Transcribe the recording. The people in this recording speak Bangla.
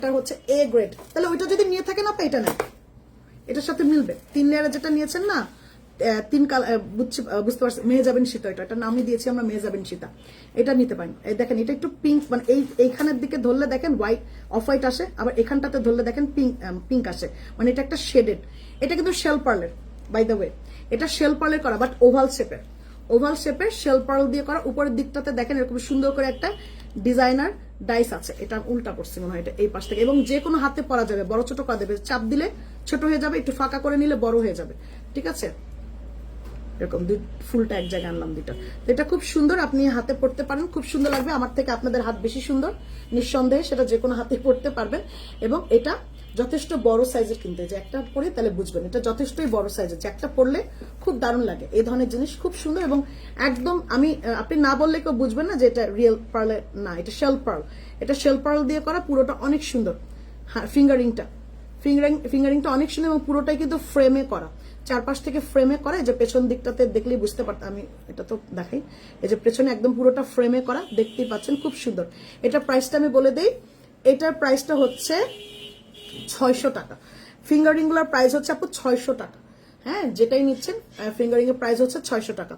এটা হচ্ছে এ গ্রেড, তাহলে ওইটা যদি নিয়ে থাকেন আপনি এটা নেন, এটার সাথে মিলবে। 3 লেয়ারে যেটা নিয়েছেন না, 3 কালার, বুঝতে পারছেন, মেহজাবিন সীতা, এটা নামই দিয়েছি আমরা মেহজাবিন সীতা, এটা নিতে পারেন। এই দেখেন এটা একটু পিঙ্ক, মানে এইখানের দিকে ধরলে দেখেন হোয়াইট অফ হোয়াইট আসে, আবার এখানটাতে ধরলে দেখেন পিঙ্ক আসে, মানে এটা একটা শেডেড। এটা কিন্তু শেল পার্লের, বাই দ্য ওয়ে, এটা শেল পার্লের করা, বাট ওভাল শেপের শেল পার্ল দিয়ে করা। উপরের দিকটাতে দেখেন এরকম সুন্দর করে একটা ডিজাইনার ডাইস আছে, এটা উল্টা পড়ছে মনে হয়, এটা এই পাশ থেকে, এবং যে কোনো হাতে পরা যাবে, বড় ছোট করা দেবে, চাপ দিলে ছোট হয়ে যাবে, একটু ফাঁকা করে নিলে বড় হয়ে যাবে, ঠিক আছে। এরকম ফুলটা এক জায়গায় আনলাম দুইটা, তো এটা খুব সুন্দর, আপনি হাতে পড়তে পারেন, খুব সুন্দর লাগবে। আমার থেকে আপনাদের হাত বেশি সুন্দর নিঃসন্দেহে, সেটা যে কোনো হাতে পড়তে পারবেন। এবং এটা যথেষ্ট বড় সাইজের কিনতে, যে একটা পরে তাহলে বুঝবেন এটা যথেষ্টই বড় সাইজের, যে একটা পরলে খুব দারুণ লাগে। এই ধরনের জিনিস খুব সুন্দর, এবং একদম আপনি না বললে কেউ বুঝবেন না যে এটা রিয়েল পার্ল না, এটা শেল পার্ল। এটা শেল পার্ল দিয়ে করা, পুরোটা অনেক সুন্দর। হ্যাঁ, ফিঙ্গারিংটা অনেক সুন্দর, এবং পুরোটাই কিন্তু ফ্রেমে করা, চারপাশ থেকে ফ্রেমে করা। এই যে পেছন দিকটাতে দেখলেই বুঝতে পারতাম, আমি এটা তো দেখাই, এই যে পেছনে একদম পুরোটা ফ্রেমে করা, দেখতেই পাচ্ছেন, খুব সুন্দর। এটা প্রাইসটা আমি বলে দেই, এটার প্রাইসটা হচ্ছে 600 টাকা। ফিঙ্গারিং গুলোর প্রাইস হচ্ছে আপু 600 টাকা। হ্যাঁ, যেটাই নিচ্ছেন ফিঙ্গারিং এর প্রাইস হচ্ছে 600 টাকা।